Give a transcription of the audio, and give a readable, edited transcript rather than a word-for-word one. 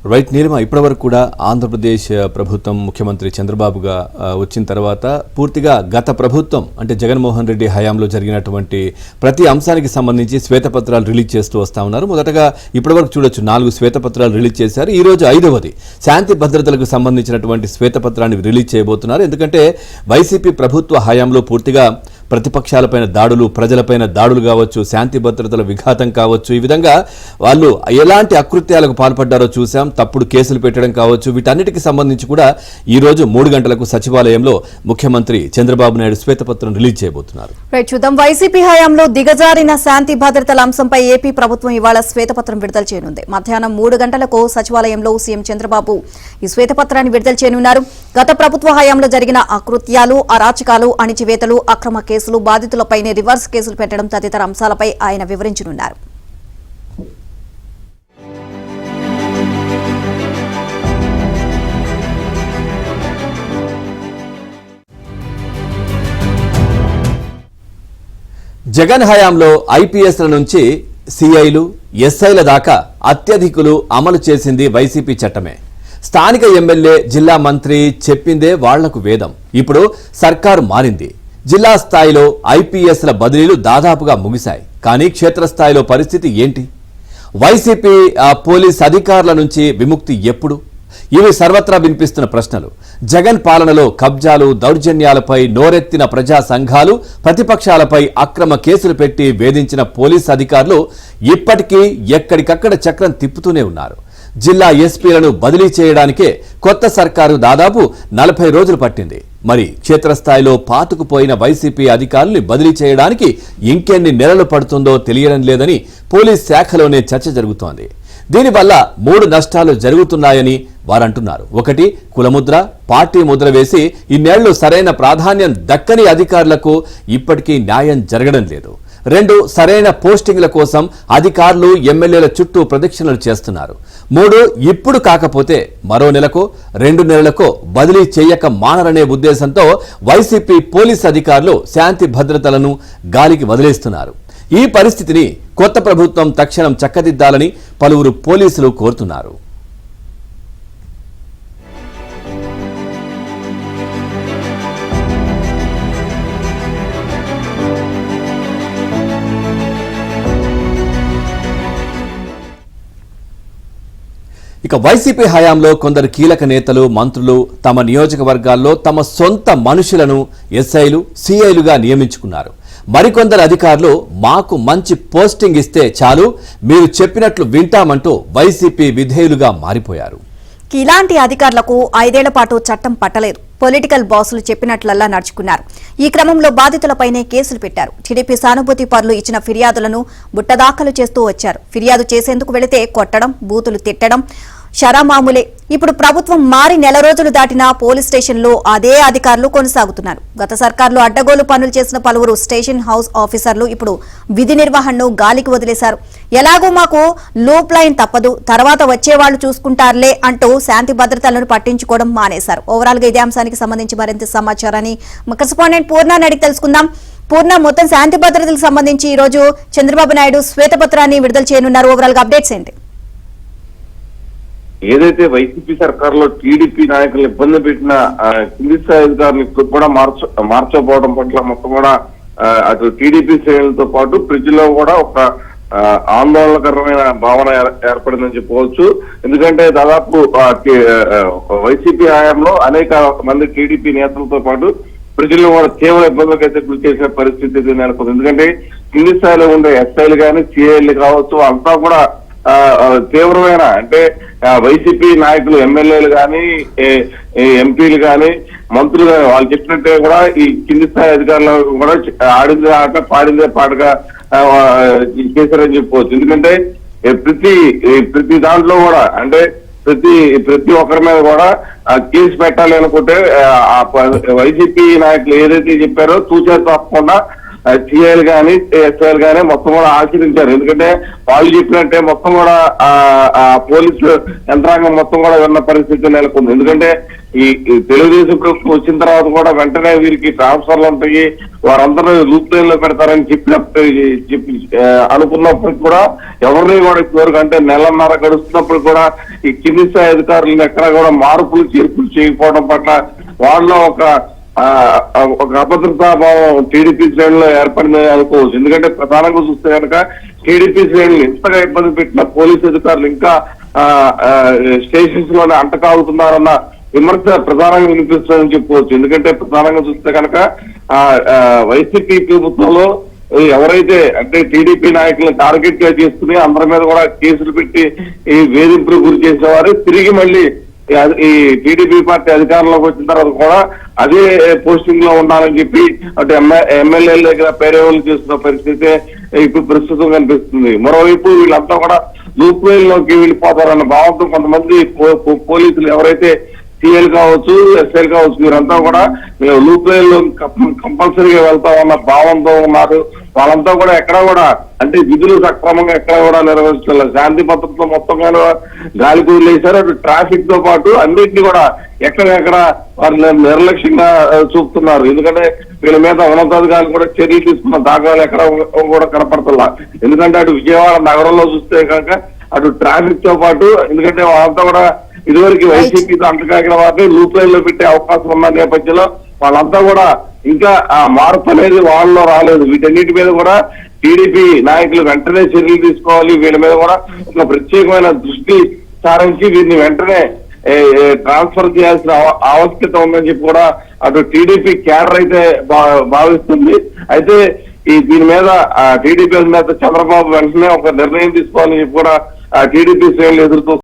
Right Neelima, ఇప్పటివరకు కూడా ఆంధ్రప్రదేశ్ ప్రభుత్వం ముఖ్యమంత్రి చంద్రబాబుగా వచ్చిన తర్వాత పూర్తిగా గత ప్రభుత్వం అంటే జగన్మోహన్ రెడ్డి హయాంలో జరిగినటువంటి ప్రతి అంశానికి సంబంధించి శ్వేతపత్రాలు రిలీజ్ చేస్తూ వస్తూ ఉన్నారు. మొదటగా ఇప్పటివరకు చూడొచ్చు 4 శ్వేతపత్రాలు రిలీజ్ చేశారు. ఈ రోజు 5వది శాంతి భద్రతలకు సంబంధించినటువంటి శ్వేతపత్రాన్ని రిలీజ్ చేయబోతున్నారు. ఎందుకంటే వైసీపీ ప్రభుత్వ హయాంలో పూర్తిగా ప్రతిపక్షాలపైన దాడులు, ప్రజలపైన దాడులు కావచ్చు, శాంతి భద్రతల విఘాతం కావచ్చు, ఈ విధంగా వాళ్ళు ఎలాంటి అకృత్యాలకు పాల్పడ్డారో చూసాం. తప్పుడు కేసులు పెట్టడం కావచ్చు, వీటన్నిటికి సంబంధించి కూడా ఈ రోజు 3 గంటలకు సచివాలయంలో ముఖ్యమంత్రి చంద్రబాబు నాయుడు శ్వేతపత్రం రిలీజ్ చేయబోతున్నారు. చూద్దాం. వైసీపీ హయాంలో దిగజారిన శాంతి భద్రతల అంశంపై ఏపీ ప్రభుత్వం ఇవాళ శ్వేతపత్రం విడుదల చేయనుంది. మధ్యాహ్నం 3 గంటలకు సచివాలయంలో సీఎం చంద్రబాబు ఈ శ్వేతపత్రాన్ని విడుదల చేయనున్నారు. గత ప్రభుత్వ హయాంలో జరిగిన అకృత్యాలు, అరాచకాలు, అణిచివేతలు, అక్రమ కేసులు, బాధితులపైనే రివర్స్ కేసులు పెట్టడం తదితర అంశాలపై ఆయన వివరించనున్నారు. జగన్ హయాంలో ఐపీఎస్ల నుంచి సిఐలు, ఎస్ఐల దాకా అత్యధికులు అమలు చేసింది వైసీపీ చట్టమే. స్థానిక ఎమ్మెల్యే, జిల్లా మంత్రి చెప్పిందే వాళ్లకు వేదం. ఇప్పుడు సర్కారు మారింది. జిల్లా స్థాయిలో ఐపీఎస్ల బదిలీలు దాదాపుగా ముగిశాయి. కానీ క్షేత్రస్థాయిలో పరిస్థితి ఏంటి? వైసీపీ పోలీస్ అధికారుల నుంచి విముక్తి ఎప్పుడు? ఇవి సర్వత్రా వినిపిస్తున్న ప్రశ్నలు. జగన్ పాలనలో కబ్జాలు, దౌర్జన్యాలపై నోరెత్తిన ప్రజా సంఘాలు, ప్రతిపక్షాలపై అక్రమ కేసులు పెట్టి వేధించిన పోలీస్ అధికారులు ఇప్పటికీ ఎక్కడికక్కడ చక్రం తిప్పుతూనే ఉన్నారు. జిల్లా ఎస్పీలను బదిలీ చేయడానికే కొత్త సర్కారు దాదాపు 40 రోజులు పట్టింది. మరి క్షేత్రస్థాయిలో పాతుకుపోయిన వైసీపీ అధికారుల్ని బదిలీ చేయడానికి ఇంకెన్ని నెలలు పడుతుందో తెలియడం లేదని పోలీస్ శాఖలోనే చర్చ జరుగుతోంది. దీనివల్ల 3 నష్టాలు జరుగుతున్నాయని వారంటున్నారు. 1, కులముద్ర, పార్టీ ముద్ర వేసి ఇన్నేళ్లు సరైన ప్రాధాన్యం దక్కని అధికారులకు ఇప్పటికీ న్యాయం జరగడం లేదు. 2, సరైన పోస్టింగ్ల కోసం అధికారులు, ఎమ్మెల్యేల చుట్టూ ప్రదక్షిణలు చేస్తున్నారు. 3, ఇప్పుడు కాకపోతే మరో నెలకో 2 నెలలకో బదిలీ చేయక మానరనే ఉద్దేశంతో వైసీపీ పోలీస్ అధికారులు శాంతి భద్రతలను గాలికి వదిలేస్తున్నారు. ఈ పరిస్థితిని కొత్త ప్రభుత్వం తక్షణం చక్కదిద్దాలని పలువురు పోలీసులు కోరుతున్నారు. ఇక వైసీపీ హయాంలో కొందరు కీలక నేతలు, మంత్రులు తమ నియోజకవర్గాల్లో తమ సొంత మనుషులను ఎస్ఐలు, సిఐలుగా నియమించుకున్నారు. మరికొందరు అధికారులు మాకు మంచి పోస్టింగ్ ఇస్తే చాలు, మీరు చెప్పినట్లు వింటామంటూ వైసీపీ విధేయులుగా మారిపోయారు. ఇలాంటి అధికారులకు 5 ఏళ్ల పాటు చట్టం పట్టలేదు. పొలిటికల్ బాసులు చెప్పినట్లల్లా నడుచుకున్నారు. ఈ క్రమంలో బాధితులపైనే కేసులు పెట్టారు. టీడీపీ సానుభూతి పరులు ఇచ్చిన ఫిర్యాదులను బుట్టదాఖలు చేస్తూ వచ్చారు. ఫిర్యాదు చేసేందుకు వెళితే కొట్టడం, బూతులు తిట్టడం శరమామూలే. ఇప్పుడు ప్రభుత్వం మారి నెల రోజులు దాటినా పోలీస్ స్టేషన్లో అదే అధికారులు కొనసాగుతున్నారు. గత సర్కార్లో అడ్డగోలు పనులు చేసిన పలువురు స్టేషన్ హౌస్ ఆఫీసర్లు ఇప్పుడు విధి నిర్వహణను గాలికి వదిలేశారు. ఎలాగో మాకు లూప్ లైన్ తప్పదు, తర్వాత వచ్చేవాళ్లు చూసుకుంటారులే అంటూ శాంతి భద్రతలను పట్టించుకోవడం మానేశారు. ఓవరాల్ గా ఇదే అంశానికి సంబంధించి మరింత సమాచారాన్ని కరెస్పాండెంట్ పూర్ణ అడిగి తెలుసుకుందాం. పూర్ణ, మొత్తం శాంతి భద్రతలకు సంబంధించి ఈ రోజు చంద్రబాబు నాయుడు శ్వేతపత్రాన్ని విడుదల చేయనున్నారు. ఓవరాల్ గా అప్డేట్స్ ఏంటి? ఏదైతే వైసీపీ సర్కారులో టీడీపీ నాయకులను ఇబ్బంది పెట్టిన కింది స్థాయి అధికారులు కూడా మార్చకపోవడం పట్ల మొత్తం కూడా అటు టీడీపీ శ్రేణులతో పాటు ప్రజల్లో కూడా ఒక ఆందోళనకరమైన భావన ఏర్పడిందని చెప్పుకోవచ్చు. ఎందుకంటే దాదాపు వైసీపీ హయాంలో అనేక మంది టీడీపీ నేతలతో పాటు ప్రజల్లో కూడా తీవ్ర ఇబ్బందులకు అయితే గురి చేసిన పరిస్థితి నెలకొంది. ఎందుకంటే కింది స్థాయిలో ఉండే ఎస్ఐలు కానీ, సిఐలు కావచ్చు, అంతా కూడా తీవ్రమైన అంటే వైసీపీ నాయకులు, ఎమ్మెల్యేలు కానీ, ఎంపీలు కానీ, మంత్రులు కానీ వాళ్ళు చెప్పినట్టే కూడా ఈ కింది స్థాయి అధికారులు కూడా ఆడిందే ఆట పాడిందే పాటగా చేశారని చెప్పుకోవచ్చు. ఎందుకంటే ప్రతి దాంట్లో కూడా అంటే ప్రతి ఒక్కరి మీద కూడా కేసు పెట్టాలి అనుకుంటే వైసీపీ నాయకులు ఏదైతే చెప్పారో తూచా తప్పకుండా సిఐలు కానీ, ఎస్ఐలు కానీ మొత్తం కూడా ఆచరించారు. ఎందుకంటే వాళ్ళు చెప్పినట్టే మొత్తం కూడా పోలీసు యంత్రాంగం మొత్తం కూడా ఉన్న పరిస్థితి నెలకొంది. ఎందుకంటే ఈ తెలుగుదేశం ప్రభుత్వం వచ్చిన తర్వాత కూడా వెంటనే వీరికి ట్రాన్స్ఫర్లు ఉంటాయి, వారందరూ లూప్ లైన్ లో పెడతారని చెప్పి అనుకున్నప్పుడు కూడా ఎవరిని కూడా ఇప్పటివరకు అంటే నెలన్నర గడుస్తున్నప్పుడు కూడా ఈ కింది స్థాయి అధికారులను ఎక్కడ కూడా మార్పులు చేర్పులు చేయకపోవడం పట్ల వాళ్ళలో ఒక అభద్రతాభావం టీడీపీ శ్రేణుల్లో ఏర్పడిందని అనుకోవచ్చు. ఎందుకంటే ప్రధానంగా చూస్తే కనుక టీడీపీ శ్రేణులు ఇంతగా ఇబ్బంది పెట్టిన పోలీసు అధికారులు ఇంకా స్టేషన్స్ లోనే అంటకాగుతున్నారన్న విమర్శ ప్రధానంగా వినిపిస్తుందని చెప్పుకోవచ్చు. ఎందుకంటే ప్రధానంగా చూస్తే కనుక వైసీపీ ప్రభుత్వంలో ఎవరైతే అంటే టీడీపీ నాయకులను టార్గెట్ గా చేసుకుని అందరి మీద కూడా కేసులు పెట్టి ఈ వేధింపులు గురి చేసేవారు తిరిగి మళ్ళీ ఈ టీడీపీ పార్టీ అధికారంలోకి వచ్చిన తర్వాత కూడా అదే పోస్టింగ్ లో ఉండాలని చెప్పి అటు ఎమ్మెల్యేల దగ్గర పేరేవాళ్ళు చేస్తున్న పరిస్థితి ఇప్పుడు ప్రస్తుతం కనిపిస్తుంది. మరోవైపు వీళ్ళంతా కూడా లూప్ లైన్ లోకి వెళ్ళిపోతారన్న భావంతో కొంతమంది పోలీసులు ఎవరైతే సిఐలు కావచ్చు, ఎస్ఐలు కావచ్చు, వీరంతా కూడా లూప్ లైన్ లో కంపల్సరీగా వెళ్తామన్న భావంతో ఉన్నారు. వాళ్ళంతా కూడా ఎక్కడ కూడా అంటే విధులు సక్రమంగా ఎక్కడ కూడా నిర్వహించలేదు. శాంతి భద్రతలో మొత్తంగా గాలి కుదిలేశారు. అటు ట్రాఫిక్ తో పాటు అన్నింటినీ కూడా ఎక్కడెక్కడ వారు నిర్లక్ష్యంగా చూపుతున్నారు. ఎందుకంటే వీళ్ళ మీద ఉన్నతాధికారులు కూడా చర్యలు తీసుకున్న దాఖలాలు ఎక్కడ కూడా కనపడుతున్నా. ఎందుకంటే అటు విజయవాడ నగరంలో చూస్తే కనుక అటు ట్రాఫిక్ తో పాటు ఎందుకంటే వాళ్ళంతా కూడా ఇదివరకు వైసీపీతో అంటకాగిన వారిని లూప్ లైన్ లో పెట్టే అవకాశం ఉన్న నేపథ్యంలో వాళ్ళంతా కూడా ఇంకా ఆ మార్పు అనేది వాళ్ళలో రాలేదు. వీటన్నిటి మీద కూడా టీడీపీ నాయకులు వెంటనే చర్యలు తీసుకోవాలి. వీళ్ళ మీద కూడా ఒక ప్రత్యేకమైన దృష్టి సారించి వీరిని వెంటనే ట్రాన్స్ఫర్ చేయాల్సిన ఆవశ్యకత ఉందని చెప్పి కూడా అటు టీడీపీ క్యాడర్ అయితే భావిస్తుంది. అయితే దీని మీద టీడీపీ అధినేత చంద్రబాబు వెంటనే ఒక నిర్ణయం తీసుకోవాలని చెప్పి కూడా టీడీపీ శ్రేణులు ఎదురుతూ